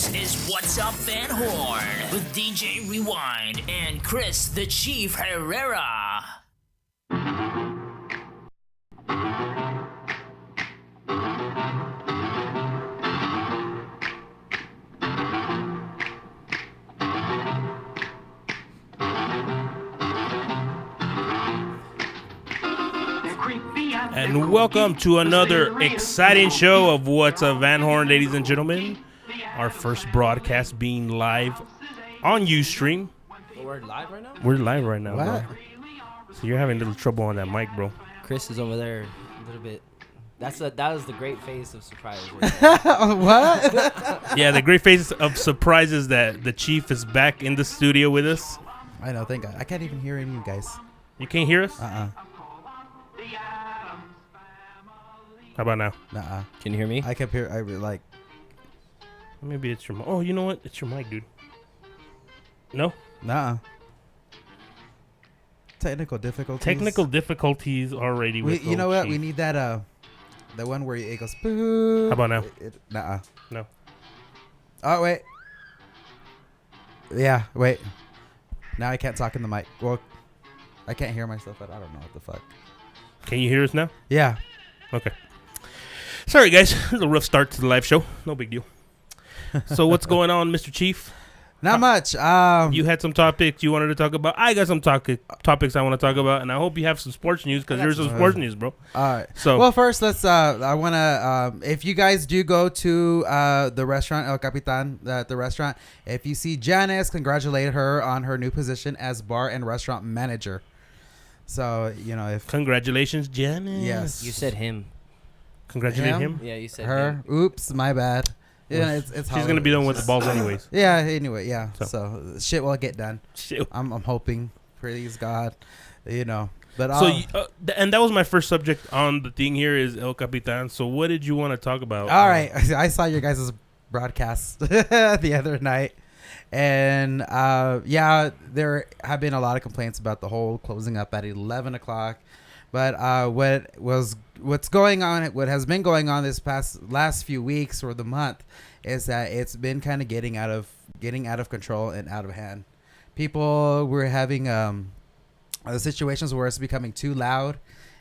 This is What's Up Van Horn with DJ Rewind and Chris the Chief Herrera. And welcome to another exciting show of What's Up Van Horn, ladies and gentlemen. Our first broadcast being live on Ustream. We're live right now? We're live right now, What? bro. So you're having a little trouble on that mic, bro. Chris is over there a little bit. That was the great face of surprise. Right What? Yeah, the great face of surprise is that the Chief is back in the studio with us. I know, thank God. I can't even hear any of you guys. You can't hear us? Uh-uh. How about now? Nuh-uh. Can you hear me? I kept hearing, like, Maybe it's your mic. Oh, you know what? It's your mic, dude. No? nuh-uh. Technical difficulties. Technical difficulties already with You know old what? Chief. We need that, the one where it goes, boo. How about now? Nuh-uh. No. Oh, wait. Yeah, wait. Now I can't talk in the mic. Well, I can't hear myself, but I don't know what the fuck. Can you hear us now? Yeah. Okay. Sorry, guys. It was a rough start to the live show. No big deal. So what's going on, Mr. Chief? Not much. You had some topics you wanted to talk about. I got some topics I want to talk about, and I hope you have some sports news because there's some sports news, bro. All right. So, Well, first, let's. I want to. If you guys do go to the restaurant El Capitan, the restaurant, if you see Janice, congratulate her on her new position as bar and restaurant manager. So if congratulations, Janice. Yes. You said him. Congratulate him. Yeah, you said her. him. Oops, my bad. Yeah, it's She's Hollywood. gonna be done with the balls anyways. Yeah. Anyway, yeah. So. So shit will get done. Shit. I'm hoping. Please God. But So, and that was my first subject on the thing here is El Capitan. So, what did you want to talk about? All right. I saw your guys' broadcast the other night. And, there have been a lot of complaints about the whole closing up at 11 o'clock. But what's going on, what has been going on this last few weeks or the month is that it's been kind of getting out of control and out of hand. People were having situations where it's becoming too loud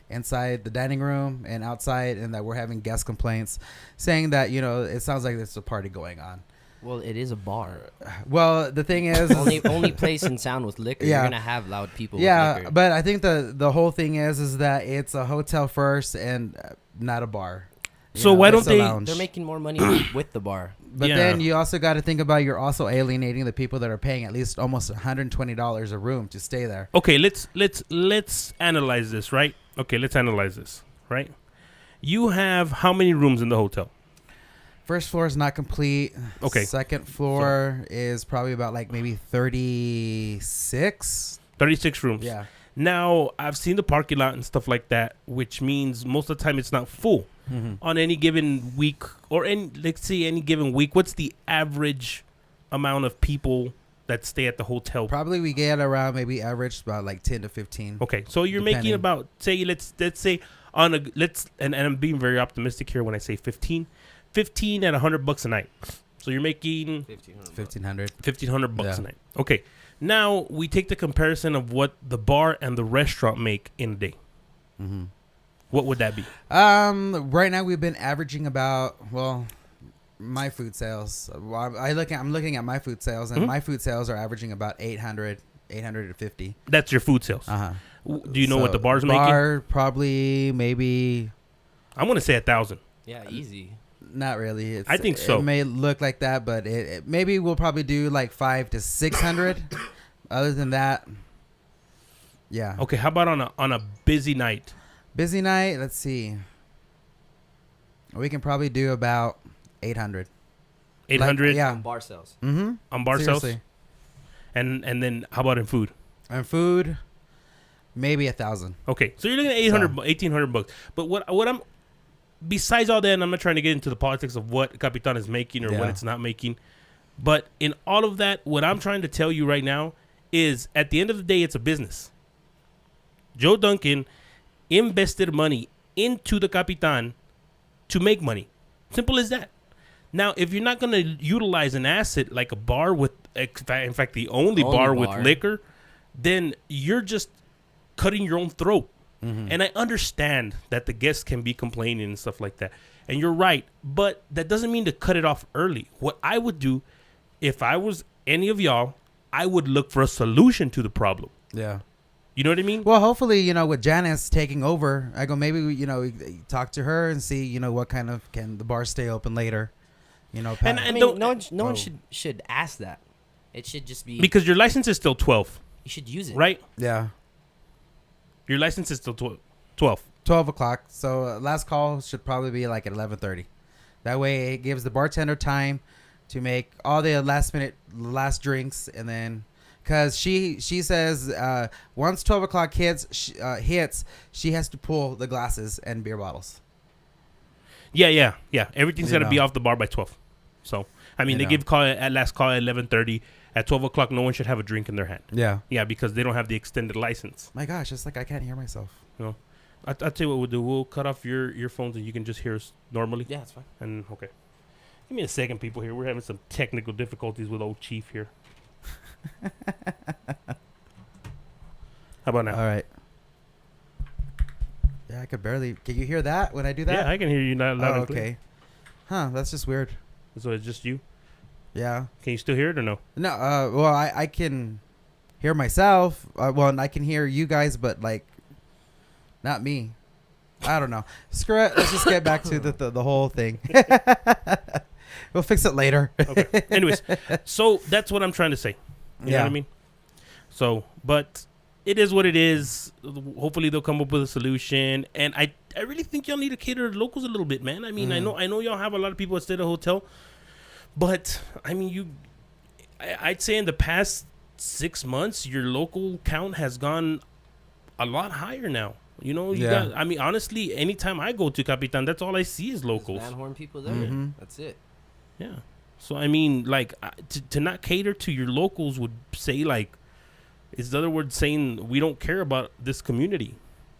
inside the dining room and outside, and that we're having guest complaints saying that it sounds like there's a party going on. Well, it is a bar. Well, the thing is, only place in town with liquor. Yeah. You're gonna have loud people. yeah, with liquor. but I think the whole thing is that it's a hotel first and not a bar. So why don't it's a they- lounge. They're making more money with the bar. But Yeah. then you also got to think about you're also alienating the people that are paying at least almost $120 a room to stay there. Okay, let's analyze this, right? Okay, let's analyze this, right? You have how many rooms in the hotel? First floor is not complete. Okay. Second floor is probably about like maybe 36. 36 rooms. Yeah. Now, I've seen the parking lot and stuff like that, which means most of the time it's not full. Mm-hmm. On any given week, or let's say any given week, what's the average amount of people that stay at the hotel? Probably we get around maybe average about like 10 to 15. Okay, so you're making Depending. about, say, let's say on a, and I'm being very optimistic here when I say 15 at $100 a night. So you're making 1,500. $1,500 Yeah. a night. Okay, now we take the comparison of what the bar and the restaurant make in a day. Mm-hmm. What would that be? Right now we've been averaging about, my food sales. Well, I'm looking at my food sales, and Mhm. my food sales are averaging about 850. That's your food sales. Uh-huh. Do you know what the bar's making? Bar probably maybe I'm going to say 1,000. Yeah, easy. not really. I think so. It may look like that, but it maybe we'll probably do like 500 to 600. Other than that, yeah. Okay, how about on a busy night? Busy night. Let's see. We can probably do about 800. 800 yeah. On bar sales. Mm-hmm. on bar sales? Seriously. And then how about in food? And food, maybe 1,000. Okay, so you're looking at 800, 1,800 bucks. But what I'm, besides all that, and I'm not trying to get into the politics of what Capitan is making or what Yeah. it's not making, but in all of that, what I'm trying to tell you right now is at the end of the day, it's a business. Joe Duncan invested money into the Capitan to make money. Simple as that. Now, if you're not going to utilize an asset like a bar with, in fact, the only Only bar with bar. liquor, then you're just cutting your own throat. And I understand that the guests can be complaining and stuff like that. And you're right. But that doesn't mean to cut it off early. What I would do, if I was any of y'all, I would look for a solution to the problem. Yeah. You know what I mean? Well, hopefully, with Janice taking over, I go maybe we talk to her and see what kind of can the bar stay open later. And I mean, don't- no one should ask that. It should just be because your license is still 12, you should use it. right? Yeah. Your license is still 12. 12 o'clock. So last call should probably be like at 11:30. That way it gives the bartender time to make all the last drinks, and then because she says once 12 o'clock hits, she has to pull the glasses and beer bottles. Yeah. Everything's You got to be know. off the bar by 12. So, I mean, You they know. give last call at 11:30. At 12 o'clock, no one should have a drink in their hand. Yeah. Yeah, because they don't have the extended license. My gosh, it's like I can't hear myself. You know, I'll tell you what we'll do. We'll cut off your phones and you can just hear us normally. Yeah, it's fine. And okay, give me a second, people. Here we're having some technical difficulties with old Chief here. How about now? All right. Yeah, I could barely. Can you hear that when I do that? Yeah, I can hear you now. Loud Oh, and clear. okay. Huh, that's just weird. So it's just you. Yeah. Can you still hear it or no? No, well, I can hear myself. Well, and I can hear you guys, but like, not me. I don't know. Screw it. Let's just get back to the whole thing. We'll fix it later. Okay. Anyways, so that's what I'm trying to say. You know what I mean? So, but it is what it is. Hopefully they'll come up with a solution. And I really think y'all need to cater to locals a little bit, man. I mean, I know y'all have a lot of people that stay at a hotel, but I mean, I'd say in the past 6 months, your local count has gone a lot higher now. You know, I mean, honestly, anytime I go to Capitan, that's all I see is locals. There's Van Horn people there. Mhm. That's it. Yeah. So, I mean, like, to not cater to your locals would say, like, it's the other word saying we don't care about this community.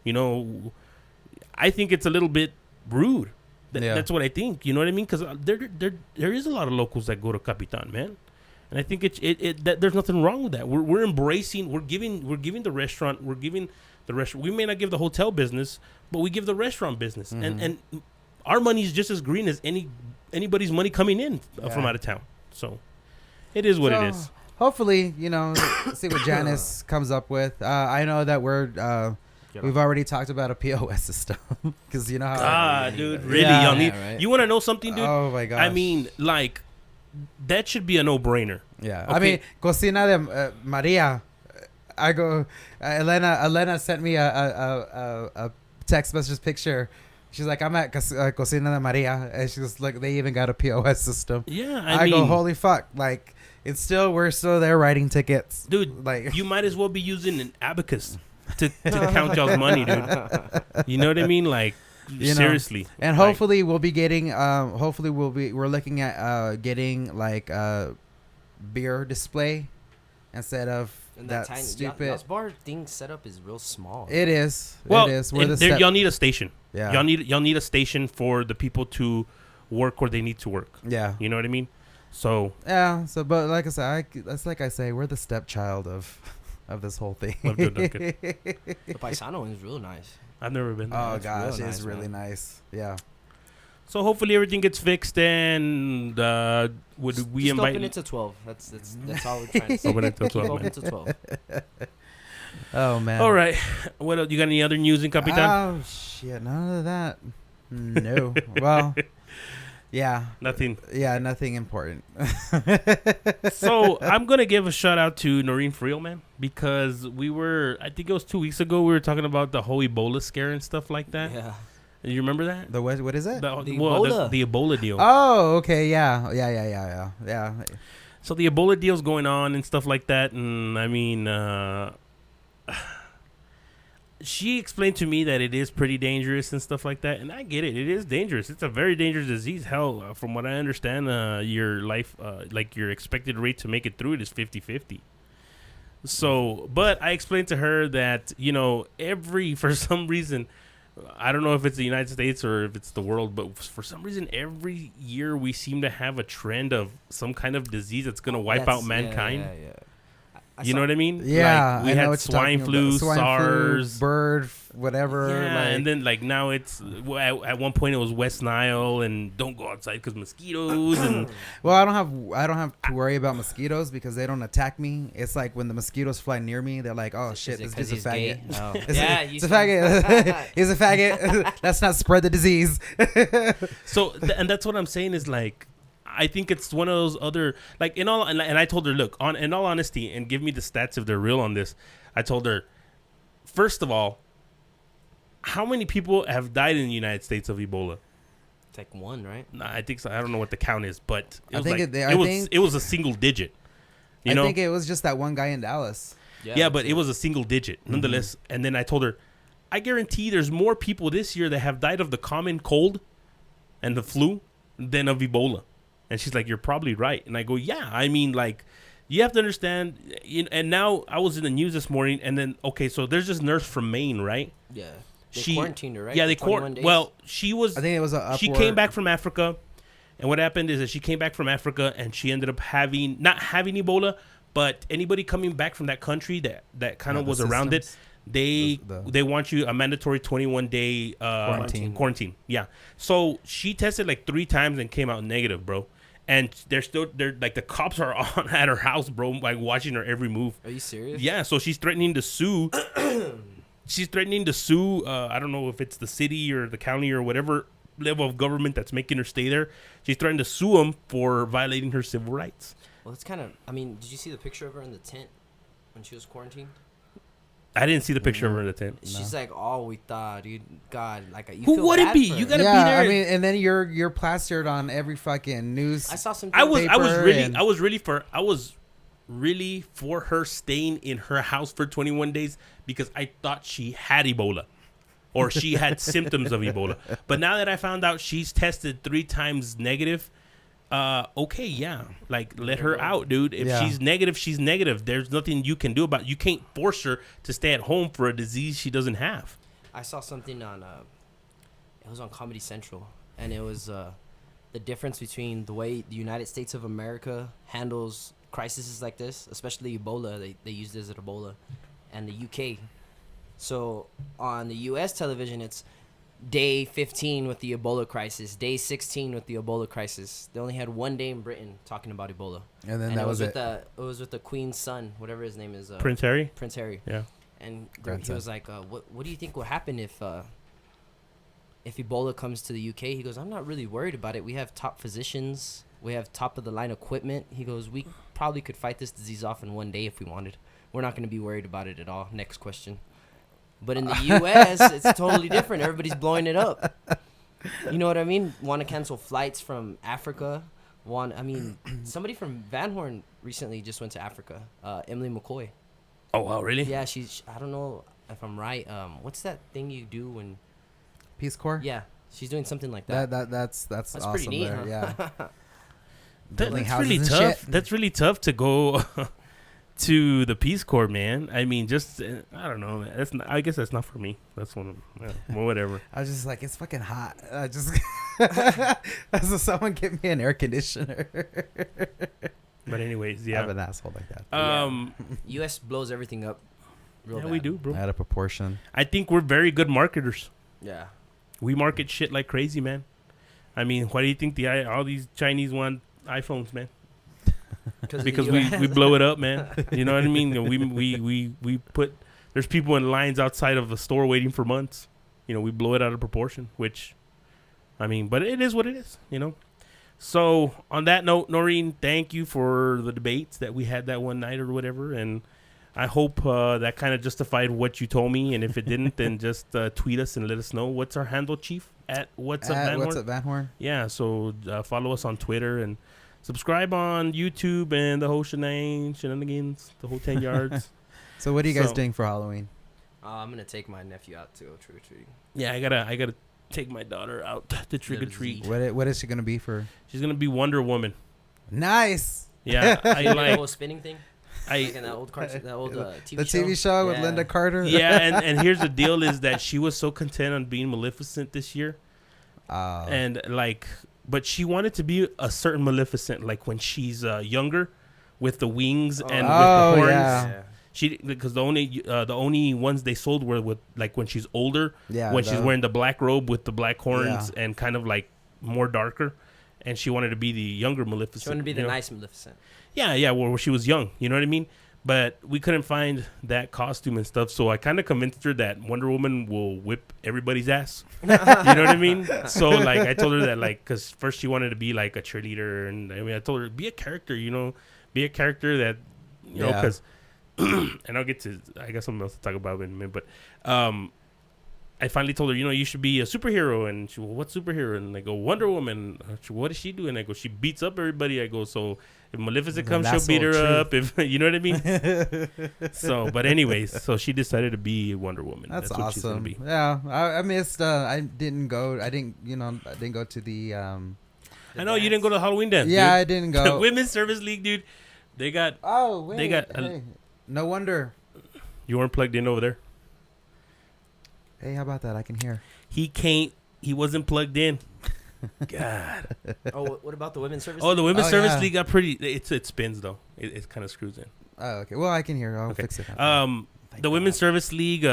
You know, I think it's a little bit rude. That's what I think. You know what I mean? Because there is a lot of locals that go to Capitan, man. And I think that there's nothing wrong with that. We're embracing. We're giving the restaurant. We may not give the hotel business, but we give the restaurant business. And our money is just as green as anybody's money coming in from out of town. So it is what it is. Hopefully, see what Janice comes up with. I know that we've already talked about a POS system because you know how. Dude, really, Yeah. y'all need. Right. You want to know something, dude? Oh my gosh. I mean, like, that should be a no-brainer. Yeah. Okay. I mean, Cocina de Maria. I go. Elena sent me a text message picture. She's like, I'm at Cocina de Maria, and she's like, they even got a POS system. Yeah, I mean, go, holy fuck! Like, we're still there writing tickets, dude. Like, You might as well be using an abacus to count y'all's money, dude. You know what I mean? Like, seriously. And hopefully we'll be getting. We're looking at getting like a beer display instead of And that tiny stupid. y'all's bar thing setup is real small. It is. Well, it is. We're and the there, y'all need a station. Yeah. Y'all need a station for the people to work where they need to work. Yeah. You know what I mean? So Yeah. So, but like I said, that's like I say, we're the stepchild of this whole thing. Love Joe Duncan. The Paisano is real nice. I've never been there. Oh That's gosh, real it's nice, really man. nice. Yeah. So hopefully everything gets fixed, and would we Just invite? open it to 12. That's all we're trying to say. Open it till 12, Open man. it to 12. Oh man. All right. What else? You got any other news in Capitan? Oh shit! None of that. No. Well. Yeah. Nothing. Yeah. Nothing important. So I'm gonna give a shout out to Noreen Friel, man, because I think it was 2 weeks ago, we were talking about the whole Ebola scare and stuff like that. Yeah. You remember that? The what is it? The Ebola. the Ebola deal. Oh, okay. Yeah. So the Ebola deal's going on and stuff like that, and I mean, she explained to me that it is pretty dangerous and stuff like that, and I get it. It is dangerous. It's a very dangerous disease. Hell, from what I understand, your life, like your expected rate to make it through it is 50-50. So, but I explained to her that, for some reason, I don't know if it's the United States or if it's the world, but for some reason, every year we seem to have a trend of some kind of disease that's going to wipe out mankind. Yeah. You know what I mean? Yeah, like, we I know had what you're swine talking flu, about. Swine SARS, flu, bird, whatever. yeah, like, and then like now it's at one point it was West Nile and don't go outside because mosquitoes and well, I don't have to worry about mosquitoes because they don't attack me. It's like when the mosquitoes fly near me, they're like, "Oh shit, this dude's a faggot." Oh. It's Yeah, it's a faggot. He's a faggot. Let's not spread the disease. so and that's what I'm saying is like. I think it's one of those other like in all and I told her, look, in all honesty, and give me the stats if they're real on this. I told her, first of all, how many people have died in the United States of Ebola? It's like one, right? Nah, I think so. I don't know what the count is, but I think it was a single digit. You know? I think it was just that one guy in Dallas. Yeah, but it was a single digit nonetheless. And then I told her, I guarantee there's more people this year that have died of the common cold and the flu than of Ebola. And she's like, you're probably right. And I go, yeah, I mean, like, you have to understand. And now I was in the news this morning, and then, okay, so there's this nurse from Maine, right? Yeah. They She quarantined her, right? Yeah, For they 21 days? Well, she was. I think it was she came back from Africa, and what happened is that she came back from Africa, and she ended up not having Ebola, but anybody coming back from that country that kind of was around it, they want you a mandatory 21-day quarantine. Yeah. So she tested like 3 times and came out negative, bro. And they're like the cops are on at her house, bro, like watching her every move. Are you serious? Yeah. So she's threatening to sue. I don't know if it's the city or the county or whatever level of government that's making her stay there. She's threatening to sue them for violating her civil rights. Well, it's kind of. I mean, did you see the picture of her in the tent when she was quarantined? I didn't see the picture of her in the tent. She's like, oh, we thought, dude, God, like, you Who feel would it bad be? for You her. gotta be Yeah, there. I mean, and then you're plastered on every fucking news. I saw some. I was paper really for her staying in her house for 21 days because I thought she had Ebola or she had symptoms of Ebola. But now that I found out she's tested 3 times negative, okay, yeah, like let her out, dude. If she's negative, she's negative. There's nothing you can do about it. You can't force her to stay at home for a disease she doesn't have. I saw something on. It was on Comedy Central, and it was the difference between the way the United States of America handles crises like this, especially Ebola. They used this at Ebola, and the UK. So on the U.S. television, it's day 15 with the Ebola crisis, day 16 with the Ebola crisis. They only had 1 day in Britain talking about Ebola, and then that was it. It was with the Queen's son, whatever his name is. Prince Harry. Prince Harry. Yeah. And he was like, "What do you think will happen if Ebola comes to the UK?" He goes, "I'm not really worried about it. We have top physicians. We have top of the line equipment." He goes, "We probably could fight this disease off in 1 day if we wanted. We're not going to be worried about it at all." Next question. But in the U.S., it's totally different. Everybody's blowing it up. You know what I mean? Want to cancel flights from Africa. Somebody from Van Horn recently just went to Africa. Emily McCoy. Oh, wow, really? Yeah, I don't know if I'm right. What's that thing you do when? Peace Corps. Yeah, she's doing something like that. That's awesome. pretty neat, there. huh? Yeah. That's houses really and tough. shit. That's really tough to go to the Peace Corps, man. I mean, just I don't know, man. I guess that's not for me. That's one of well, whatever. I was just like, it's fucking hot. I just so someone get me an air conditioner. But anyways, yeah. I'm an asshole like that. U.S. blows everything up. Real Yeah, bad. we do, bro. Out of proportion. I think we're very good marketers. Yeah. We market shit like crazy, man. I mean, why do you think all these Chinese want iPhones, man? Because we blow it up, man. You know what I mean? We put there's people in lines outside of the store waiting for months. You know, we blow it out of proportion, which I mean, but it is what it is, you know. So on that note, Noreen, thank you for the debates that we had that one night or whatever, and I hope that kind of justified what you told me. And if it didn't, then just tweet us and let us know. What's our handle, Chief? At What's Up Van Horn? What's Up Van Horn? Yeah, so follow us on Twitter and subscribe on YouTube and the whole shenanigans, the whole 10 yards. So what are you guys doing for Halloween? I'm gonna take my nephew out to go trick or treating. Yeah, I gotta take my daughter out to trick or treat. What is she gonna be for? She's gonna be Wonder Woman. Nice. Yeah, I The like. whole spinning thing. Like in that old cartoon, that old TV the show. TV show with Yeah. Linda Carter. Yeah, and here's the deal: is that she was so content on being Maleficent this year, Uh, and like, but she wanted to be a certain Maleficent, like when she's younger, with the wings and with the horns. yeah. She because the only ones they sold were with like when she's older, Yeah, when she's wearing the black robe with the black horns Yeah. and kind of like more darker, and she wanted to be the younger Maleficent. She wanted to be the you know? nice Maleficent. Yeah, where she was young. You know what I mean? But we couldn't find that costume and stuff, so I kind of convinced her that Wonder Woman will whip everybody's ass. You know what I mean? So like I told her that like because first she wanted to be like a cheerleader, and I mean I told her be a character, you know, be a character that you know Yeah. because. And I'll get to I got something else to talk about in a minute, but I finally told her, you know, you should be a superhero, and she, well, what superhero? And I go, Wonder Woman. What does she do? And I go, she beats up everybody. I go, so if Maleficent comes, she'll beat her up. If you know what I mean. So, but anyways, so she decided to be Wonder Woman. That's what she's gonna awesome. be. Yeah, I missed. I didn't go. I didn't go to the. I know you didn't go to the Halloween dance. Yeah, I dude. didn't The go. Women's Service League, dude. They got. Oh, wait. They got hey, no wonder. You weren't plugged in over there. Hey, how about that? I can hear. He wasn't plugged in. God. Oh, what about the women's service? Oh, the Women's Oh, Service yeah. League got pretty. It spins though. It kind of screws in. Oh, okay. Well, I can hear. I'll Okay. fix it. The Women's Service League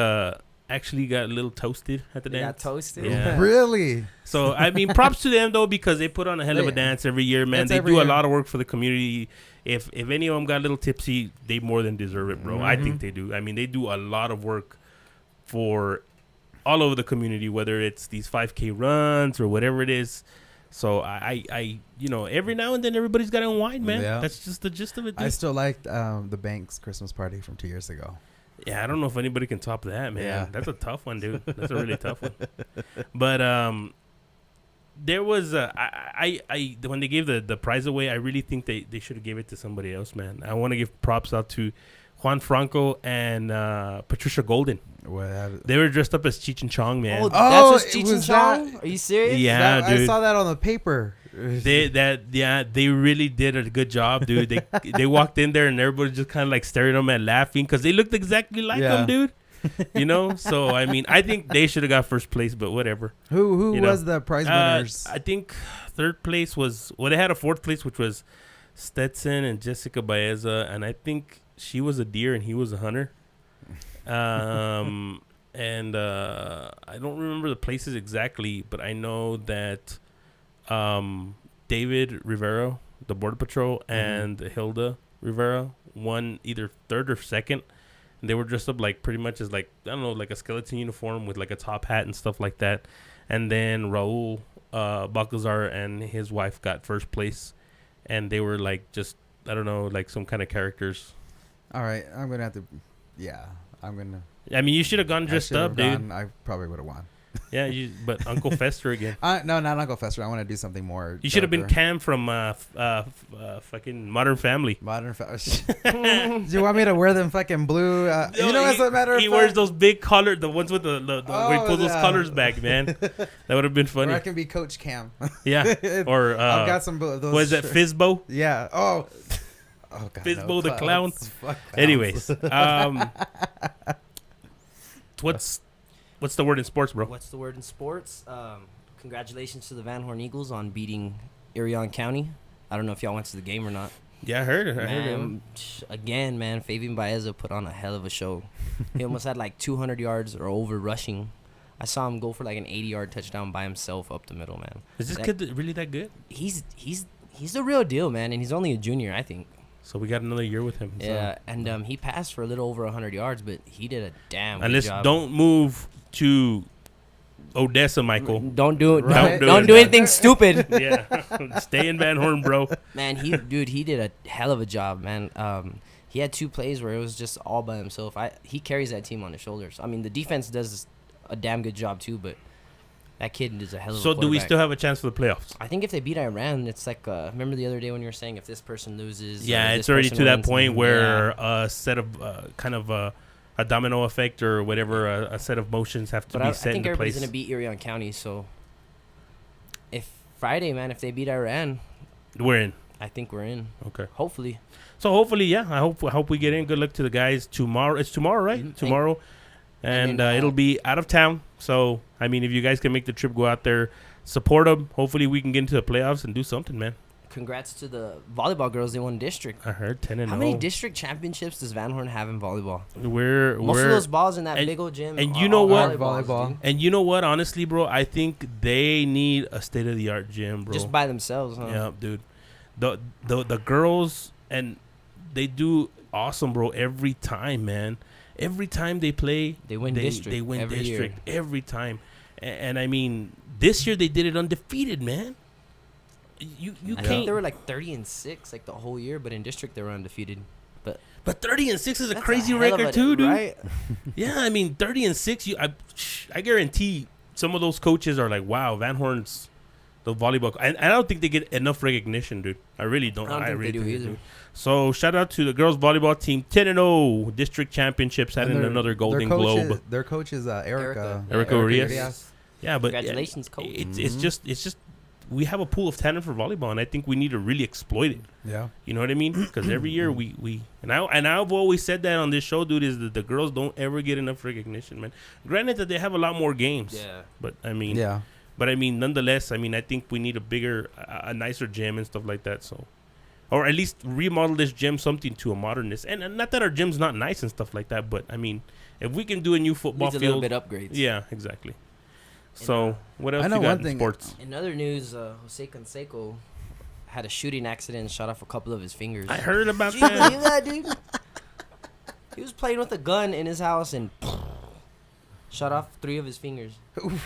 actually got a little toasted at the They dance. got toasted. Yeah. Really? So I mean, props to them though because they put on a hell of a Yeah. dance every year, man. That's They every do a year. lot of work for the community. If any of them got a little tipsy, they more than deserve it, bro. I think Mhm. they do. I mean, they do a lot of work for all over the community, whether it's these 5K runs or whatever it is. So I you know, every now and then everybody's got to unwind, man. Yeah. That's just the gist of it, dude. I still liked the Banks Christmas party from 2 years ago. Yeah, I don't know if anybody can top that, man. Yeah. That's a tough one, dude. That's a really tough one. But there was I when they gave the prize away, I really think they should have gave it to somebody else, man. I want to give props out to Juan Franco and Patricia Golden. What? They were dressed up as Cheech and Chong, man. Oh, Oh, that's it just Cheech and was Chong? that- Are you serious? Yeah, I dude. saw that on the paper. They really did a good job, dude. They walked in there and everybody just kind of like stared at them and laughing because they looked exactly like Yeah. them, dude. You know, so I mean, I think they should have got first place, but whatever. Who You know. was the prize winners? I think third place was they had a fourth place, which was Stetson and Jessica Baeza, and I think she was a deer and he was a hunter. And I don't remember the places exactly, but I know that David Rivera, the Border Patrol, and Hilda Rivera won either third or second. And they were dressed up like pretty much as like, I don't know, like a skeleton uniform with like a top hat and stuff like that. And then Raul Balcazar and his wife got first place. And they were like just, I don't know, like some kind of characters. All right, I'm gonna have to. Yeah, I'm gonna. I mean, you should have gone I dressed should've up, dude. gone. I probably would have won. Yeah, but Uncle Fester again. No, not Uncle Fester. I want to do something more. You should have been darker. Cam from fucking Modern Family. Modern fashion. Do you want me to wear them fucking blue? You know, as a matter of he fact, wears those big collar, the ones with the where he Oh, pulls those yeah. collars back, man. That would have been Or funny. I can be Coach Cam. Yeah, or I've got some of those. what is that, shirts. Fizbo? Yeah. Oh. Oh God. Fizbo the clown. Fuck clowns. Anyways, what's the word in sports, bro? What's the word in sports? Congratulations to the Van Horn Eagles on beating Irion County. I don't know if y'all went to the game or not. Yeah, I heard it. Man, again, man, Fabian Baeza put on a hell of a show. He almost had like 200 yards or over rushing. I saw him go for like an 80-yard touchdown by himself up the middle, man. Is this that- kid really that good? He's the real deal, man, and he's only a junior, I think. So we got another year with him. Yeah, and he passed for a little over 100 yards, but he did a damn And good let's job. don't move to Odessa, Michael. Don't do it. Right. Don't do anything stupid. Yeah, stay in Van Horn, bro. Man, he did a hell of a job, man. He had 2 plays where it was just all by himself. He carries that team on his shoulders. I mean, the defense does a damn good job too, but that kid is a hell of a So do we quarterback. still have a chance for the playoffs? I think if they beat Iran, it's like remember the other day when you were saying if this person loses, Yeah, or it's this already person to that wins, point and- where yeah. a set of kind of a domino effect or whatever, a set of motions have to But be I set think into everybody's place. gonna beat Irion County. So if Friday, man, if they beat Iran, We're in. I think we're in. Okay. Hopefully. So hopefully, yeah. I hope we get in. Good luck to the guys tomorrow. It's tomorrow, right? Mhm. Tomorrow, and then, it'll be out of town. So I mean, if you guys can make the trip, go out there, support them. Hopefully, we can get into the playoffs and do something, man. Congrats to the volleyball girls. They won district. I heard 10-0. How many district championships does Van Horn have in volleyball? We're Most of those balls in that and- big old gym. and are you know all what? Volleyball. dude. And you know what? Honestly, bro, I think they need a state of the art gym, bro. Just by themselves, huh? Yeah, dude. The girls, and they do awesome, bro. Every time, man. Every time they play, They win district. They win every district year. every time. And I mean, this year they did it undefeated, man. You I think can't. they were like 30-6 like the whole year, but in district they were undefeated. But 30-6 is a That's crazy hell of record a- too, dude. Right? Yeah, I mean 30-6. I guarantee some of those coaches are like, wow, Van Horn's the volleyball. And I don't think they get enough recognition, dude. I really don't. I don't think really they do either. So shout out to the girls volleyball team, 10-0 district championships, And having their- another Golden their coach Globe. Their coach is Erica. Erica Urias. Yeah, but Congratulations, coach. It's just we have a pool of talent for volleyball, and I think we need to really exploit it. Yeah. You know what I mean? Because every year we I've always said that on this show, dude, is that the girls don't ever get enough recognition, man. Granted that they have a lot more games, Yeah. but I mean, Yeah. But I mean, nonetheless, I mean, I think we need a bigger, a nicer gym and stuff like that. So, or at least remodel this gym something to a modernist. And not that our gym's not nice and stuff like that, but I mean, if we can do a new football Needs a little field, bit upgrades. yeah, exactly. So, what else I know you got one in thing- sports? In other news, Jose Canseco had a shooting accident and shot off a couple of his fingers. I heard about Did you that. believe that, dude? He was playing with a gun in his house and shot off 3 of his fingers.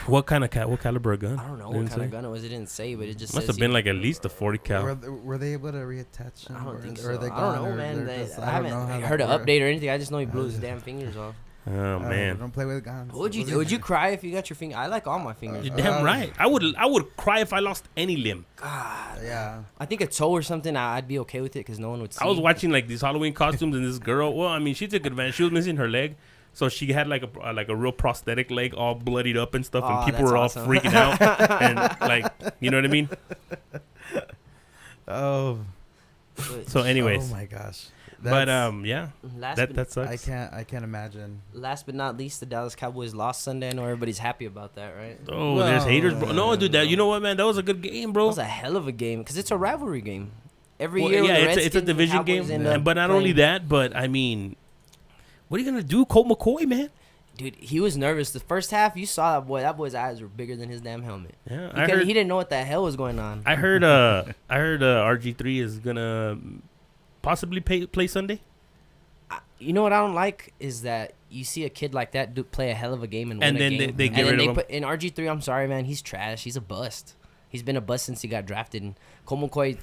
What caliber of gun? I don't know Didn't what kind of say? gun it was. It didn't say, but it just Must says have been like at least a 40 cal. Were they able to reattach him? I don't think or so. are they I gone, don't know, or man. they're just- I I don't haven't know how heard that an works. update or anything. I just know he blew his damn fingers off. Oh man, Don't play with guns. Would you cry if you got your finger? I like all my fingers. you're damn right. I would cry if I lost any limb. God, Yeah. I think a toe or something. I'd be okay with it because no one would see. I was watching like these Halloween costumes, and this girl. Well, I mean, she took advantage. She was missing her leg, so she had like a real prosthetic leg, all bloodied up and stuff, and Aw, people that's were all awesome. freaking out, and like, you know what I mean. Oh. So, anyways, Oh my gosh. but That's- yeah, Last, that but, sucks. I can't imagine. last but not least, the Dallas Cowboys lost Sunday. I know everybody's happy about that, right? Oh, there's haters, bro. No, dude, that you know what, man, that was a good game, It bro. was a hell of a game because it's a rivalry game. Every Well, year, yeah, when the it's a Redskins and division Cowboys game, end up but not only playing- that, but I mean, what are you gonna do, Colt McCoy, man? Dude, he was nervous. The first half, you saw that boy. That boy's eyes were bigger than his damn helmet. Yeah, He didn't know what the hell was going on. I heard RG3 is gonna possibly play Sunday. You know what I don't like is that you see a kid like that play a hell of a game and And win a then game. they get rid of him. Put in RG3. I'm sorry, man. He's trash. He's a bust. He's been a bust since he got drafted. And Colt McCoy,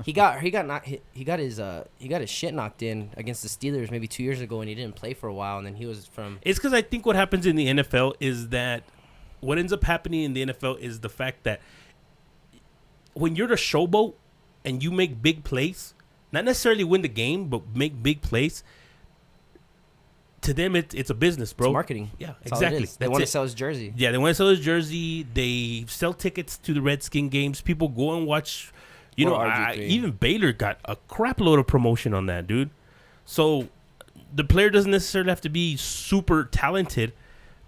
he got his shit knocked in against the Steelers maybe 2 years ago, and he didn't play for a while. And then he was from It's because I think what happens in the NFL is that what ends up happening in the NFL is the fact that when you're the showboat and you make big plays, not necessarily win the game, but make big plays, to them it's a business, bro. it's marketing. Yeah, That's all it exactly. is. They That's want it. to sell his jersey. Yeah, they want to sell his jersey. They sell tickets to the Redskin games. People go and watch. You Poor know, RG3. even Baylor got a crap load of promotion on that, dude. So the player doesn't necessarily have to be super talented,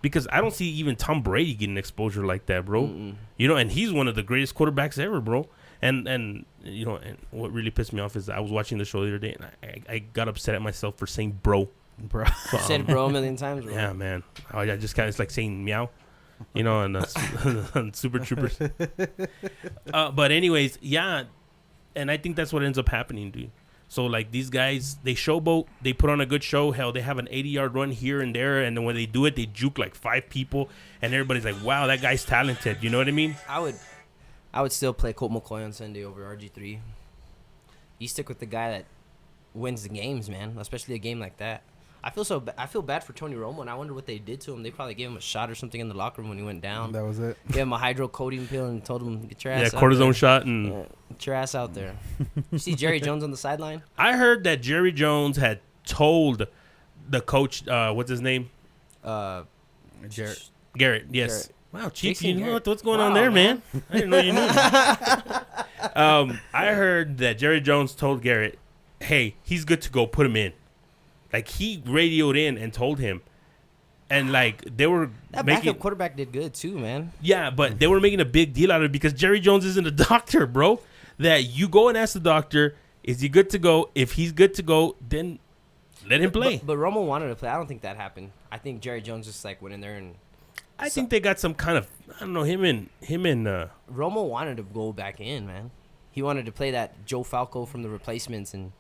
because I don't see even Tom Brady getting exposure like that, bro. Mm-mm. You know, and he's one of the greatest quarterbacks ever, bro. And you know, and what really pissed me off is I was watching the show the other day, and I got upset at myself for saying bro. Bro. You said bro a million times, bro. Yeah, man. I just kind of, it's like saying meow, you know, and on Super Troopers. But anyways, yeah, and I think that's what ends up happening, dude. So like these guys, they showboat, they put on a good show. Hell, they have an 80-yard run here and there, and then when they do it, they juke like 5 people, and everybody's like, "Wow, that guy's talented." You know what I mean? I would still play Colt McCoy on Sunday over RG3. You stick with the guy that wins the games, man. Especially a game like that. I feel bad for Tony Romo, and I wonder what they did to him. They probably gave him a shot or something in the locker room when he went down. That was it. Gave him a hydrocodone pill and told him, "Get your ass Yeah, out cortisone there. shot, and Yeah, get your ass out there." You see Jerry Jones on the sideline? I heard that Jerry Jones had told the coach, what's his name, Jarrett. Garrett. Yes. Garrett. Wow, Chief, Jason you know Garrett. what's going on Wow, there, man. man. I didn't know you knew. I heard that Jerry Jones told Garrett, "Hey, he's good to go. Put him in." Like he radioed in and told him, and like they were That making backup quarterback did good too, man. yeah, but they were making a big deal out of it because Jerry Jones isn't a doctor, bro. That you go and ask the doctor, is he good to go? If he's good to go, then let him play. But Romo wanted to play. I don't think that happened. I think Jerry Jones just like went in there and I think they got some kind of I don't know him and Romo wanted to go back in, man. He wanted to play that Joe Falco from the Replacements and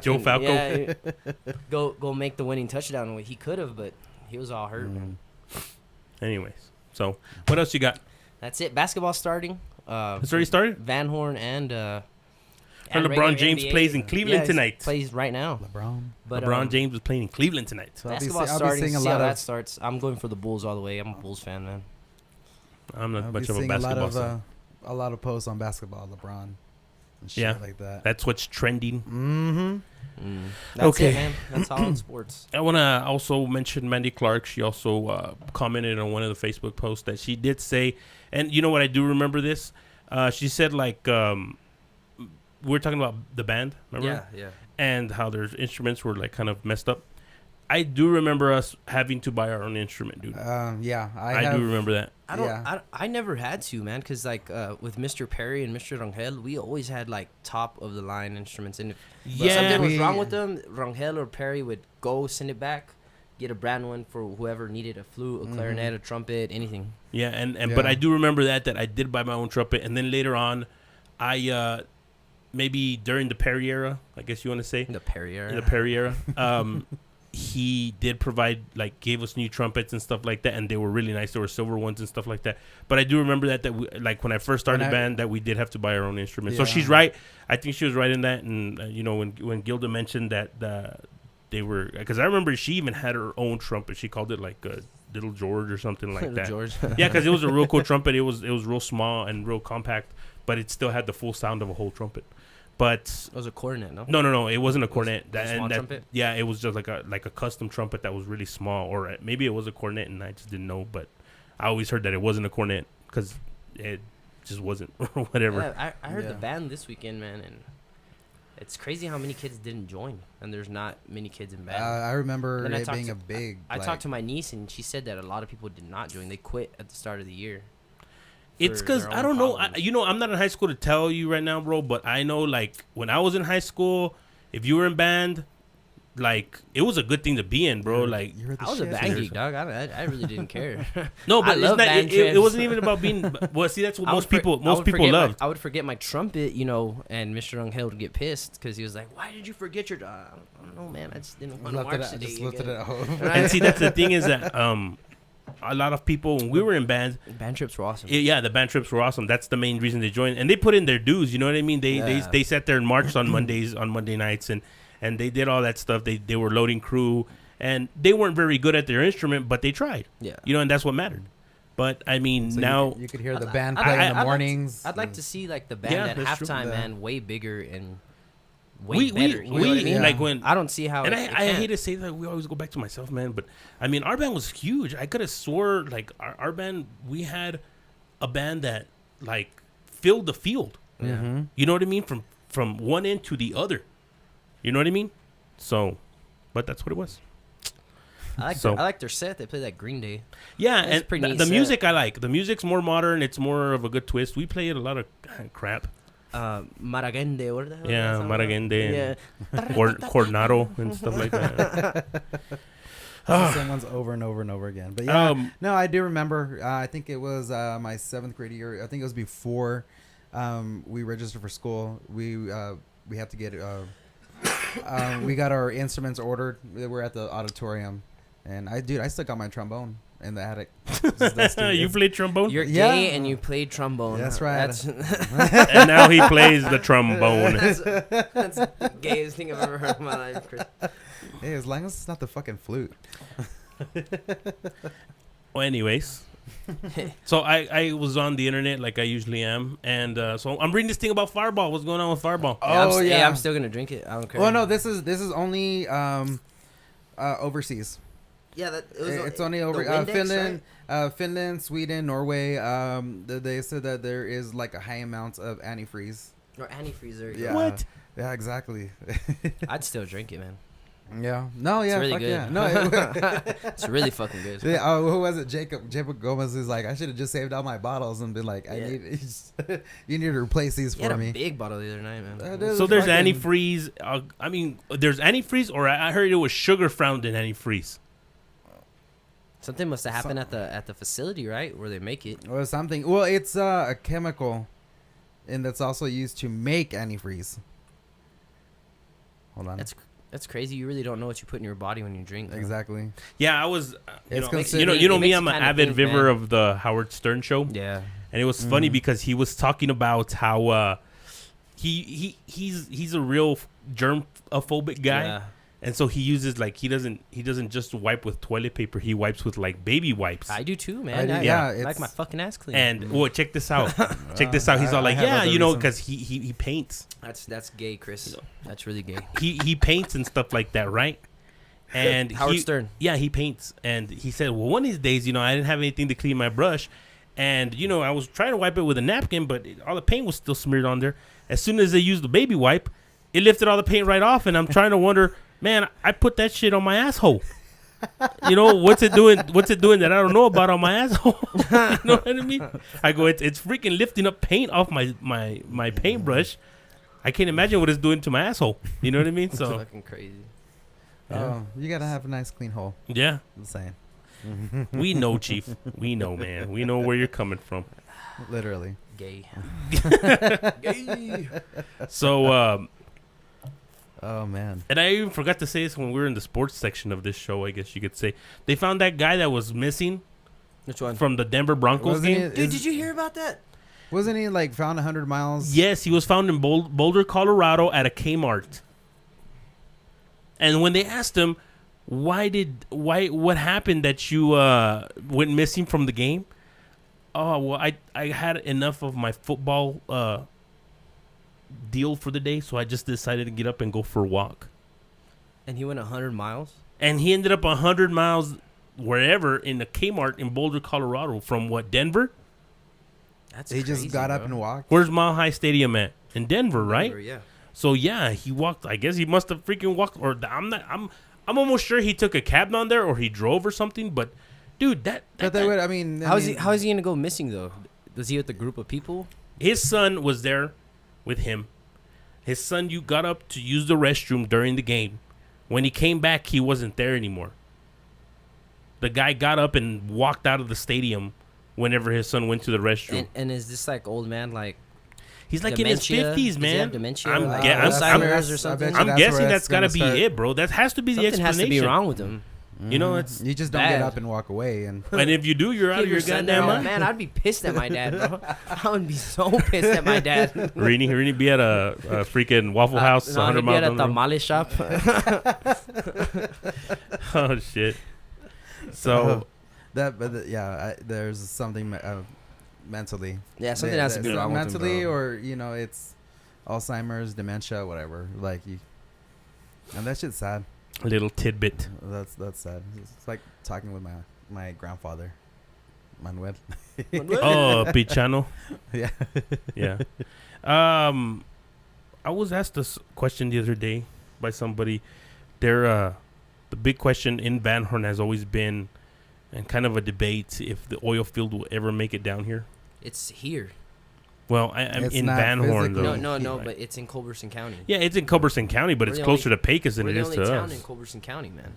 Joe Falco. Yeah, go make the winning touchdown. He could have, but he was all hurt, man. Anyways, so what else you got? That's it. Basketball starting. It's already started. Van Horn and And regular LeBron James NBA. plays in Cleveland Yeah, he tonight. Plays right now. LeBron. LeBron James is playing in Cleveland tonight. So I'll be Basketball see- I'll be starting. seeing a See how lot that of- starts. I'm going for the Bulls all the way. I'm a Bulls fan, man. I'm not I'll much be of a seeing basketball fan. a lot of posts on basketball, LeBron, and shit Yeah. like that. That's what's trending. Mm-hmm. That's Okay. it, man. That's all in sports. I want to also mention Mandy Clark. She also commented on one of the Facebook posts that she did say, and you know what? I do remember this. She said, like, we were talking about the band, remember? Yeah. And how their instruments were, like, kind of messed up. I do remember us having to buy our own instrument, dude. Yeah, I do remember that. I don't. Yeah. I never had to, man, because like with Mr. Perry and Mr. Rangel, we always had like top of the line instruments, and if something was wrong with them, Rangel or Perry would go send it back, get a brand one for whoever needed a flute, a clarinet, a trumpet, anything. Yeah, and Yeah. but I do remember that I did buy my own trumpet, and then later on, I maybe during the Perry era, I guess you want to say, The Perry era. in the Perry era, he did provide, like, gave us new trumpets and stuff like that, and they were really nice. There were silver ones and stuff like that. But I do remember that we, like, when I first started band, that we did have to buy our own instruments. So Yeah. she's right. I think she was right in that. And you know, when Gilda mentioned that they were, because I remember she even had her own trumpet. She called it like Little George or something like that. George. Yeah, because it was a real cool trumpet. It was real small and real compact, but it still had the full sound of a whole trumpet. But It was a cornet, no? no, it wasn't a was cornet. a small trumpet? Yeah, it was just like a custom trumpet that was really small, or maybe it was a cornet and I just didn't know. But I always heard that it wasn't a cornet because it just wasn't or whatever. Yeah, I heard the Yeah. band this weekend, man, and it's crazy how many kids didn't join, and there's not many kids in band. I remember Then I it talked being to- a big. I talked to my niece, and she said that a lot of people did not join. They quit at the start of the year. It's for because their I own don't know. problems. I'm not in high school to tell you right now, bro. But I know, like, when I was in high school, if you were in band, like, it was a good thing to be in, bro. Like, You're the I was a shit. band geek, dog. I really didn't care. no, I but it's love not. band It trips. wasn't even about being. Well, see, that's what I most would people forget love. I would forget my trumpet, you know, and Mr. Rangel would get pissed because he was like, "Why did you forget your?" I don't know, man. I just didn't want to march today. Just lifted it home. And see, that's the thing is that a lot of people, when we were in bands, Band trips were awesome. the band trips were awesome. That's the main reason they joined, and they put in their dues. You know what I mean? They sat there and marched on Mondays, on Monday nights, and they did all that stuff. They were loading crew, and they weren't very good at their instrument, but they tried. Yeah. You know, and that's what mattered. But I mean, So now you could hear the I'd- band I'd- play I'd in the like to- mornings. I'd like to see like the band Yeah, at that's true. halftime, Yeah. man, way bigger and way we better. You know what I mean? like when. I don't see how. And it I can't. hate to say that, we always go back to myself, man. But I mean, our band was huge. I could have swore, like, our band, we had a band that, like, filled the field. Mm-hmm. You know what I mean? From one end to the other. You know what I mean? So, but that's what it was. I like their set. They play that Green Day. Yeah, It's and pretty the neat set. music I like. The music's more modern. It's more of a good twist. We played a lot of crap. Maragende, what the hell? is Yeah, that song about? Maragende. Yeah. Coronado and stuff like that. The same ones over and over and over again. But yeah, Um, no, I do remember. I think it was my 7th grade year. I think it was before we registered for school. We had to get we got our instruments ordered. We're at the auditorium, and I still got my trombone in the attic. Just dusty. You played trombone? You're Yeah. gay and you played trombone. That's right. And now he plays the trombone. That's the gayest thing I've ever heard in my life, Chris. Hey, as long as it's not the fucking flute. Well, anyways. So I was on the internet like I usually am. And so I'm reading this thing about Fireball. What's going on with Fireball? Yeah, I'm still gonna drink it. I don't care. Well, no, this is only overseas. Yeah, It's only over Finland, Finland, Sweden, Norway. They said that there is like a high amount of antifreeze. Or antifreeze. There you Yeah. go. What? Yeah, exactly. I'd still drink it, man. Yeah. No. Yeah. It's really fuck good. yeah. No. It's really fucking good. Yeah, who was it? Jacob Gomez is like, I should have just saved all my bottles and been like, Yeah. you need to replace these You had for a me. big bottle the other night, man. Dude, So there's fucking- antifreeze. I mean, there's antifreeze, or I heard it was sugar found in antifreeze. Something must have happened at the facility, right, where they make it. Or something. Well, it's a chemical, and that's also used to make antifreeze. Hold on. That's crazy. You really don't know what you put in your body when you drink. huh? Exactly. Yeah, I was. It's You considered- know it me. makes I'm you an kinda avid think, viewer man. of the Howard Stern show, Yeah. and it was funny Mhm. because he was talking about how he's a real germphobic guy. Yeah. And so he uses like he doesn't just wipe with toilet paper. He wipes with like baby wipes. I do too, man. I do, I yeah, like it's- my fucking ass clean. And well, check this out. Check this out. He's all I like, have yeah, other you know, reasons. because he paints. that's gay, Chris. That's really gay. He paints and stuff like that, right? And Howard Stern. Yeah, he paints. And he said, well, one of these days, you know, I didn't have anything to clean my brush, and you know, I was trying to wipe it with a napkin, but all the paint was still smeared on there. As soon as they used the baby wipe, it lifted all the paint right off, and I'm trying to wonder. Man, I put that shit on my asshole. You know, what's it doing that I don't know about on my asshole? You know what I mean? I go, it's freaking lifting up paint off my paintbrush. I can't imagine what it's doing to my asshole. You know what I mean? It's So, fucking crazy. Oh, you gotta have a nice clean hole. yeah, I'm saying. we know, Chief. We know, man. We know where you're coming from. Literally. Gay. So, Oh man. and I even forgot to say this when we were in the sports section of this show, I guess you could say. They found that guy that was missing Which one? from the Denver Broncos Wasn't game. it- Dude, did you hear about that? Wasn't he like found 100 miles? Yes, he was found in Boulder, Colorado at a Kmart. And when they asked him, what happened that you went missing from the game? Oh, well, I had enough of my football deal for the day, so I just decided to get up and go for a walk. And he went 100 miles? And he ended up 100 miles wherever in the Kmart in Boulder, Colorado from what, Denver? That's He crazy, just got up bro. and walked. Where's Mile High Stadium at? In Denver, right? Denver, yeah. So yeah, he walked. I guess he must have freaking walked, or I'm almost sure he took a cab down there, or he drove or something. But dude, But they would. I mean, How is he gonna go missing though? Was he with a group of people? his son was there with him. His son, you got up to use the restroom during the game. When he came back, he wasn't there anymore. The guy got up and walked out of the stadium whenever his son went to the restroom. And is this like old man like? He's like dementia? in his 50s, Does he man. have dementia? I'm, Like, yeah, Alzheimer's or something? I'm guessing that's got to be it, bro. That has to be the Something has explanation. to be wrong with him. You know, it's You just don't bad. get up and walk away. And and if you do, you're out of your son goddamn there, mind. man, I'd be pissed at my dad, bro. I would be so pissed at my dad. Rini be at a freaking Waffle House, No, 100 he'd be miles at a down the road. tamale shop. Oh shit! So there's something mentally. Yeah, something has to be That's wrong with him, mentally, bro. or it's Alzheimer's, dementia, whatever. Like you, and that shit's sad. a little tidbit. That's sad. It's like talking with my grandfather, Manuel. Oh, Pichano. Yeah. Yeah. I was asked this question the other day by somebody. The big question in Van Horn has always been, and kind of a debate, if the oil field will ever make it down here. It's here. Well, I'm It's in not Van Horn physically- though. No, Right. but it's in Culberson County. Yeah, it's in Culberson County, but We're it's the closer only- to Pecos than We're it the is only to town us. in Culberson County, man.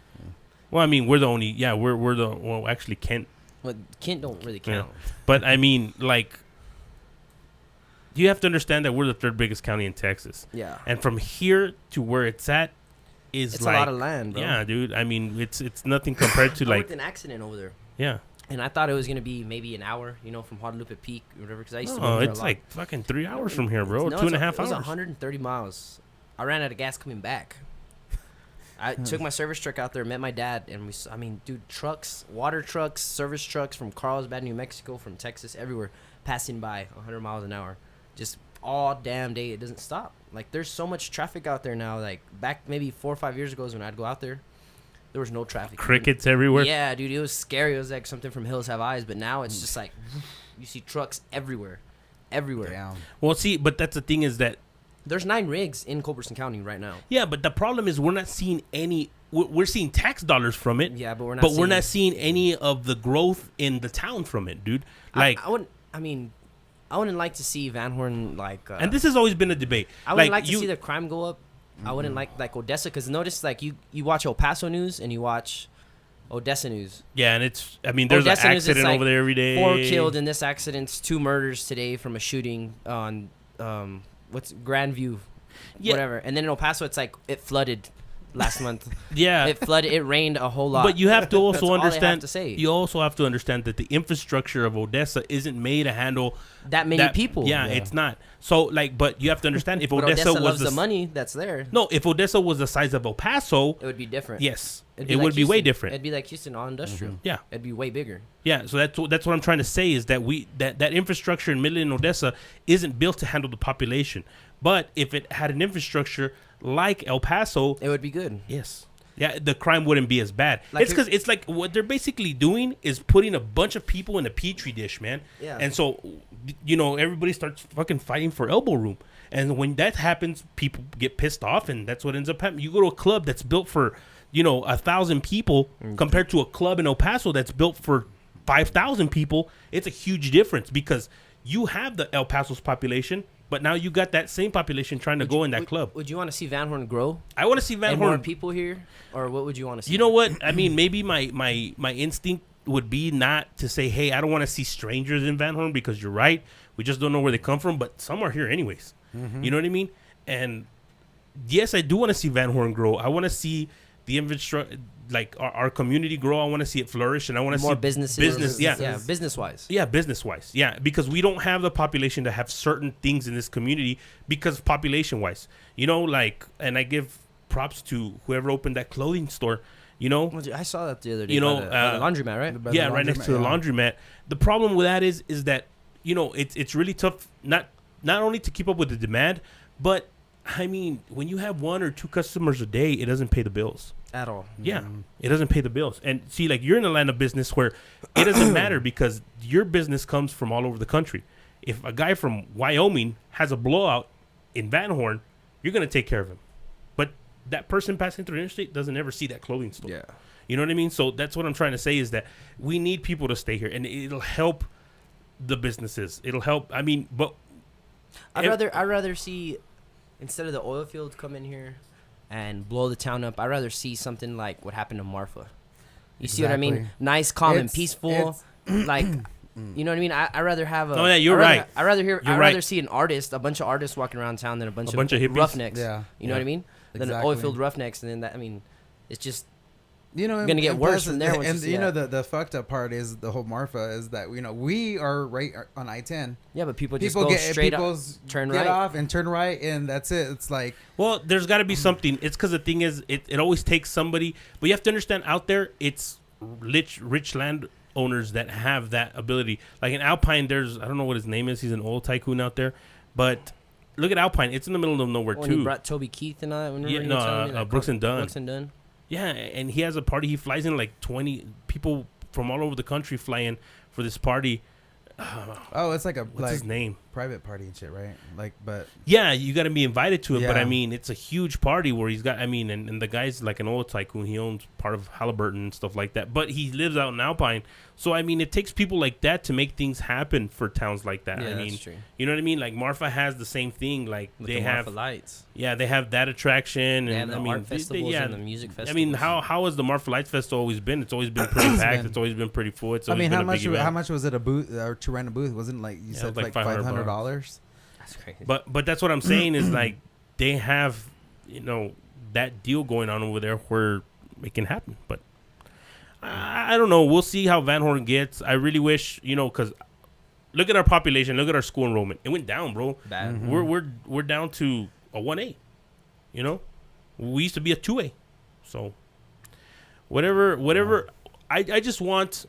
Well, I mean, we're the only. Yeah, we're the. Well, actually, Kent. But Kent don't really Yeah. count. But I mean, like, you have to understand that we're the third biggest county in Texas, Yeah. and from here to where it's at is It's like a lot of land, bro. yeah, dude. I mean, it's nothing compared to I like worked an accident over there. yeah. And I thought it was gonna be maybe an hour, from Guadalupe Peak or whatever. Because I used to go Oh, there a it's lot. like fucking 3 hours from here, bro. No, 2.5 It was hours. 130 miles. I ran out of gas coming back. I took my service truck out there, met my dad, and dude, trucks, water trucks, service trucks from Carlsbad, New Mexico, from Texas, everywhere, passing by 100 miles an hour, just all damn day. It doesn't stop. Like, there's so much traffic out there now. Like, back maybe 4 or 5 years ago is when I'd go out there. There was no traffic. Crickets everywhere. Yeah, dude, it was scary. It was like something from Hills Have Eyes, but now it's just like you see trucks everywhere. Damn. Well, see, but that's the thing is that There's 9 rigs in Culberson County right now. yeah, but the problem is we're not seeing any. We're seeing tax dollars from it. Yeah, but we're not. But seeing, we're not seeing any of the growth in the town from it, dude. Like, I wouldn't. I mean, I wouldn't like to see Van Horn like. and this has always been a debate. I wouldn't like to see the crime go up. I wouldn't like Odessa because notice like you watch El Paso news and you watch Odessa news. Yeah, and it's. I mean, there's Odessa an news, it's accident like over there every day. 4 killed in this accident. 2 murders today from a shooting on what's Grandview, whatever. And then in El Paso, it's like it flooded last month. Yeah, It flooded. It rained a whole lot. but you have to also That's all I have understand. to say. You also have to understand that the infrastructure of Odessa isn't made to handle that many people. Yeah, it's not. So like, but you have to understand if But Odessa, Odessa was loves the money that's there. No, if Odessa was the size of El Paso, It would be different. yes, It'd it like would be way Houston. different. It'd be like Houston, all industrial. Yeah. It'd be way bigger. Yeah, so that's what I'm trying to say is that that infrastructure in Midland and Odessa isn't built to handle the population. But if it had an infrastructure like El Paso, It would be good. yes. Yeah, the crime wouldn't be as bad. Like It's because it's like what they're basically doing is putting a bunch of people in a petri dish, man. Yeah. And so, everybody starts fucking fighting for elbow room. And when that happens, people get pissed off, and that's what ends up happening. You go to a club that's built for, 1,000 people compared to a club in El Paso that's built for 5,000 people. It's a huge difference because you have the El Paso's population, but now you got that same population trying to go in that club. Would you want to see Van Horn grow? I want to see Van And Horn. more people here? Or what would you want to see? You know what? I mean, maybe my instinct would be not to say, hey, I don't want to see strangers in Van Horn because you're right. We just don't know where they come from, but some are here anyways. You know what I mean? And yes, I do want to see Van Horn grow. I want to see the infrastructure, like our community grow. I want to see it flourish, and I want to see more businesses. Yeah, business wise. yeah, business wise, yeah, because we don't have the population to have certain things in this community because population wise, and I give props to whoever opened that clothing store. I saw that the other day. You know, by the laundromat, right? By Yeah, the right next to the laundromat, laundromat. The problem with that is that it's really tough not only to keep up with the demand, but I mean when you have 1 or 2 customers a day, it doesn't pay the bills. At all. Yeah, it doesn't pay the bills. And see, like you're in a line of business where it doesn't matter because your business comes from all over the country. If a guy from Wyoming has a blowout in Van Horn, you're gonna take care of him. But that person passing through the interstate doesn't ever see that clothing store. Yeah. You know what I mean? So that's what I'm trying to say is that we need people to stay here, and it'll help the businesses. It'll help. I mean, but I'd rather see instead of the oil field come in here and blow the town up. I'd rather see something like what happened to Marfa. You see what I mean? Exactly. Nice, calm, and It's- peaceful. Like, you know what I mean? I'd rather have a. Oh, yeah, you're I'd right. rather You're rather right. see an artist, a bunch of artists walking around town than a bunch bunch of hippies? roughnecks. Yeah. You know what I mean? Than an Exactly. oil field roughnecks, and then that. I mean, it's just. Gonna get and worse plus, from there once And you see that. the fucked up part is the whole Marfa is that we are right on I-10. Yeah, but people just People go get straight up, people's turn get right. off and turn right, and that's it. It's like well, there's got to be something. It's because the thing is, it always takes somebody. But you have to understand, out there, it's rich land owners that have that ability. Like in Alpine, there's I don't know what his name is. He's an oil tycoon out there, but look at Alpine. It's in the middle of nowhere When he too. brought Toby Keith and all that. Yeah, you no, were telling me that Brooks and Dunn. Brooks and Dunn. Yeah, and he has a party. He flies in like 20 people from all over the country flying for this party. it's like a What's his name? private party and shit, right? Like, but Yeah, you got to be invited to it, but Yeah. I mean, it's a huge party where he's got. I mean, and the guy's like an oil tycoon. He owns part of Halliburton and stuff like that. But he lives out in Alpine, so I mean, it takes people like that to make things happen for towns like that. Yeah, I mean, that's true. you know what I mean? Like Marfa has the same thing. Like With they the have, Marfa lights. yeah, they have that attraction, They and have the I mean, art festivals yeah, and the music festivals. I mean, how has the Marfa Lights Festival always been? It's always been pretty packed. been- It's always been pretty full. It's I always mean, been how a much? big event. How much was it a booth or to rent a booth? Wasn't like you Yeah, said it was like like $500? That's crazy. But that's what I'm saying is like they have that deal going on over there where it can happen. But I don't know. We'll see how Van Horn gets. I really wish because look at our population. Look at our school enrollment. It went down, bro. Bad. We're down to a 1A. We used to be a 2A. So whatever. I just want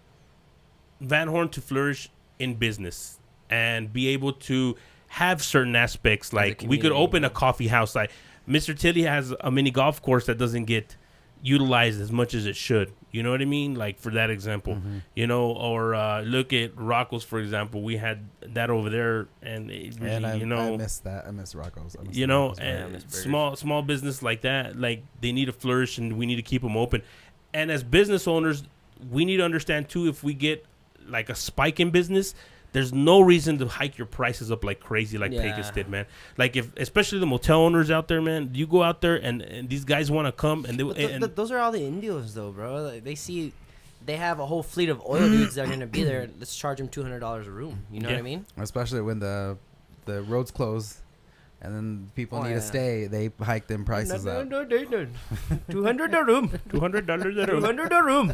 Van Horn to flourish in business and be able to have certain aspects. Like we could community, open a coffee house. Like Mr. Tilly has a mini golf course that doesn't get utilized as much as it should. You know what I mean? Like for that example, you know, or look at Rocco's, for example. We had that over there, and it really, And I miss that. I miss Rocco's. I miss you know, Rocco's. and small business like that, like they need to flourish, and we need to keep them open. And as business owners, we need to understand too, if we get like a spike in business, there's no reason to hike your prices up like crazy, like Pecos did, man. Like if, especially the motel owners out there, man, you go out there and these guys want to come and those are all the Indios though, bro. Like, they have a whole fleet of oil dudes that are gonna be there. Let's charge them $200 a room. You know what I mean? Especially when the roads close, and then people need to stay. They hike them prices up. No. $200 a room. $200 a room.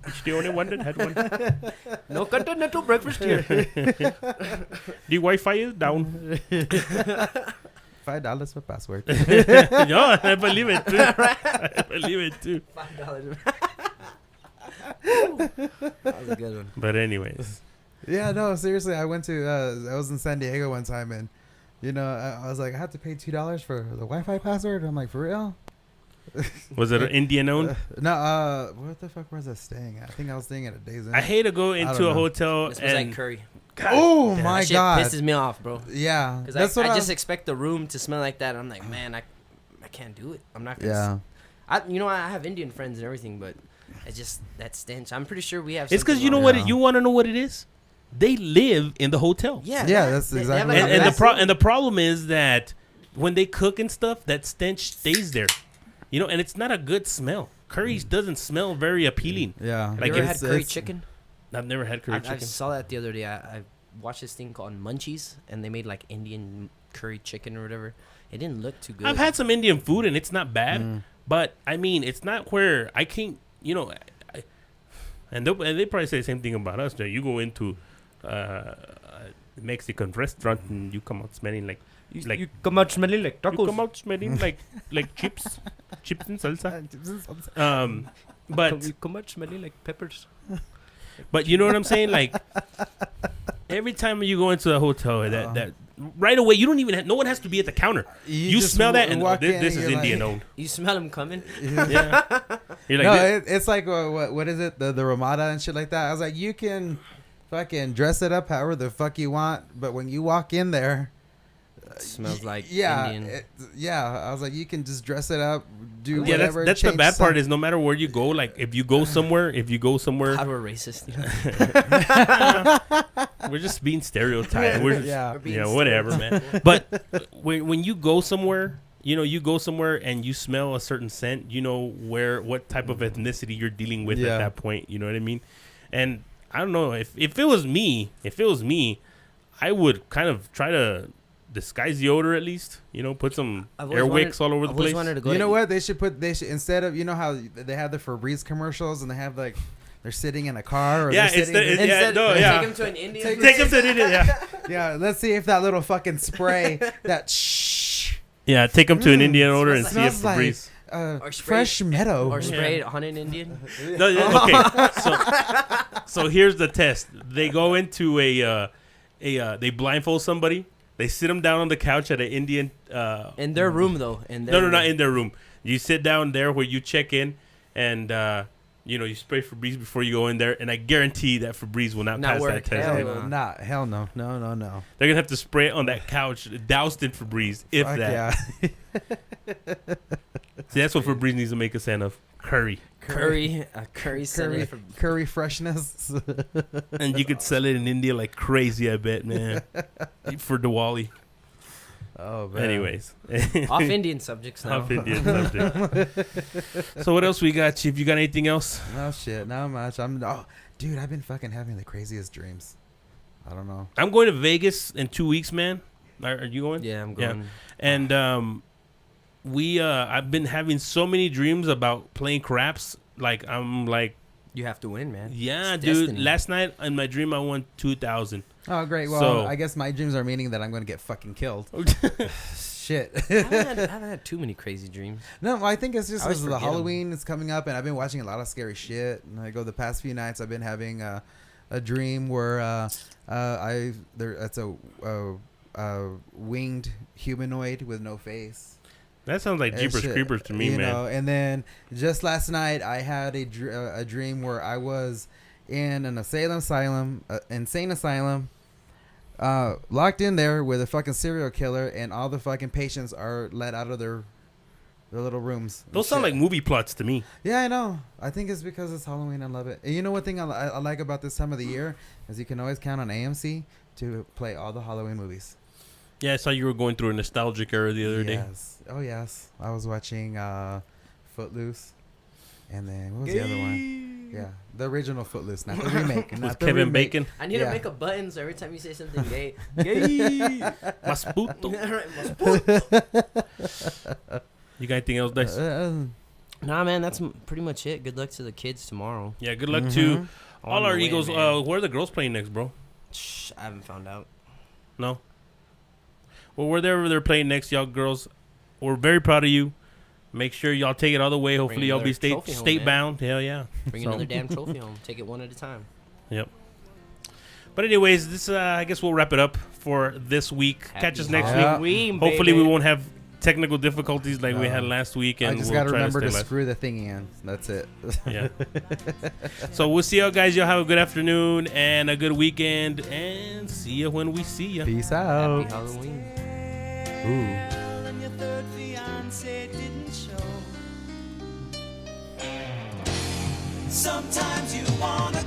It's the only one that had one. No continental breakfast here. The Wi-Fi is down. $5 for password. No, I believe it too. I believe it too. $5. That was a good one. But anyways, Yeah, no, seriously. I went to. I was in San Diego one time, and you know, I was like, I have to pay $2 for the Wi-Fi password. I'm like, for real? was it an Indian owned? No, what the fuck was I staying at? I think I was staying at a Days Inn. I hate to go into a hotel This was and like Cury. Oh damn. my That shit god! pisses me off, bro. Yeah, Because that's I what just expect the room to smell like that. I'm like, man, I can't do it. I'm not gonna. Yeah, I have Indian friends and everything, but it's just that stench. I'm pretty sure we have. it's because something you know wrong. what Yeah. you want to know what it is. They live in the hotel. Yeah, that's they exactly have what like it a is. massive- And the problem is that when they cook and stuff, that stench stays there. You know, and it's not a good smell. Curry doesn't smell very appealing. yeah. Have like you ever it's- had curry chicken? I've never had curry I chicken. saw that the other day. I watched this thing called Munchies, and they made like Indian curry chicken or whatever. It didn't look too good. I've had some Indian food and it's not bad, Mm. but I mean, it's not where I can't, you know, and they probably say the same thing about us. That you go into a Mexican restaurant and you come out smelling like you come out smelling like you come out smelling like chips and salsa. But you come out smelling like peppers. But you know what I'm saying? Like every time you go into a hotel, that right away you don't even no one has to be at the counter. You just smell that and walk in this and is you're Indian like- owned. You smell them coming. Yeah, you're like No, this- it's like what is it? The Ramada and shit like that. I was like, you can fucking dress it up however the fuck you want, but when you walk in there, It smells like Indian. Indian. I was like, you can just dress it up, do yeah, whatever. that's the change bad part some- is no matter where you go, like if you go somewhere, How we're racist. we're just being stereotyped. We're just, Yeah. We're being yeah, whatever, man. But when you go somewhere, you know, you go somewhere and you smell a certain scent, you know what type of ethnicity you're dealing with Yeah. at that point. You know what I mean? And I don't know if it was me, I would kind of try to disguise the odor at least. You know, put some I've always airwicks all over the I've always place. wanted to go You to know what? They should instead of, you know how they have the Febreze commercials and they have like, they're sitting in a car or Yeah, they're sitting it's- Instead, no, yeah. take him to an Indian. Take Take him to the yeah. yeah, let's see if that little fucking spray, that shh, Yeah, take him to an Indian odor and smells see if like- Febreze. Or spray- fresh meadow. or spray it on an Indian. No, yeah, okay. So here's the test. They go into they blindfold somebody. They sit them down on the couch at an Indian. In their room though. No, not in their room. You sit down there where you check in, and you spray Febreze before you go in there, and I guarantee that Febreze will not pass work. that test. Hell man. no. Hell no. No. They're gonna have to spray it on that couch, doused in Febreze, if Fuck that. yeah. See, that's what Febreze needs to make a scent of curry, curry curry, curry freshness. and you could sell it in India like crazy. I bet, man, for Diwali. Oh man. Anyways, Off Indian subjects now. off Indian subject. So what else we got, Chief? You got anything else? No shit, not much. Dude, I've been fucking having the craziest dreams. I don't know. I'm going to Vegas in 2 weeks, man. Are you going? Yeah, I'm going. And I've been having so many dreams about playing craps. Like I'm like, You have to win, man. yeah, It's dude. destiny. Last night in my dream, I won 2,000. Oh great. Well, So- I guess my dreams are meaning that I'm going to get fucking killed. Shit. I haven't had too many crazy dreams. No, I think it's just I always because the forget 'em. Halloween is coming up, and I've been watching a lot of scary shit. And I go the past few nights, I've been having a dream where it's a winged humanoid with no face. That sounds like Jeepers shit, Creepers to me, you man. know. And then just last night, I had a dream where I was in an insane asylum, locked in there with a fucking serial killer, and all the fucking patients are let out of their little rooms. Those sound like movie plots to me. Yeah, I know. I think it's because it's Halloween. I love it. And you know one thing I like about this time of the year is you can always count on AMC to play all the Halloween movies. Yeah, I saw you were going through a nostalgic era the other day. Yes. Oh, yes. I was watching Footloose. And then, what was the other one? Yeah, the original Footloose, not the remake. With Not the Kevin remake. Bacon. I need Yeah. to make a button so every time you say something gay, gay. Mas puto. You got anything else, Dice? Nah, man, that's pretty much it. Good luck to the kids tomorrow. Yeah, good luck to all On our the way, Eagles. man. Where are the girls playing next, bro? Shh, I haven't found out. No? Well, wherever they're playing next, y'all girls, we're very proud of you. Make sure y'all take it all the way. Hopefully, y'all be another trophy home, state man. bound. Hell yeah. Bring So- another damn trophy home. Take it one at a time. Yep. But anyways, this I guess we'll wrap it up for this week. Catch us next Yeah. week. Hopefully, we won't have technical difficulties like we had last week. And I just we'll got to try remember to stay live. screw the thingy in. That's it. Yeah. So we'll see y'all guys. Y'all have a good afternoon and a good weekend. And see you when we see you. Peace Happy out. Halloween. Ooh. And your third fiancé didn't show. Sometimes you wanna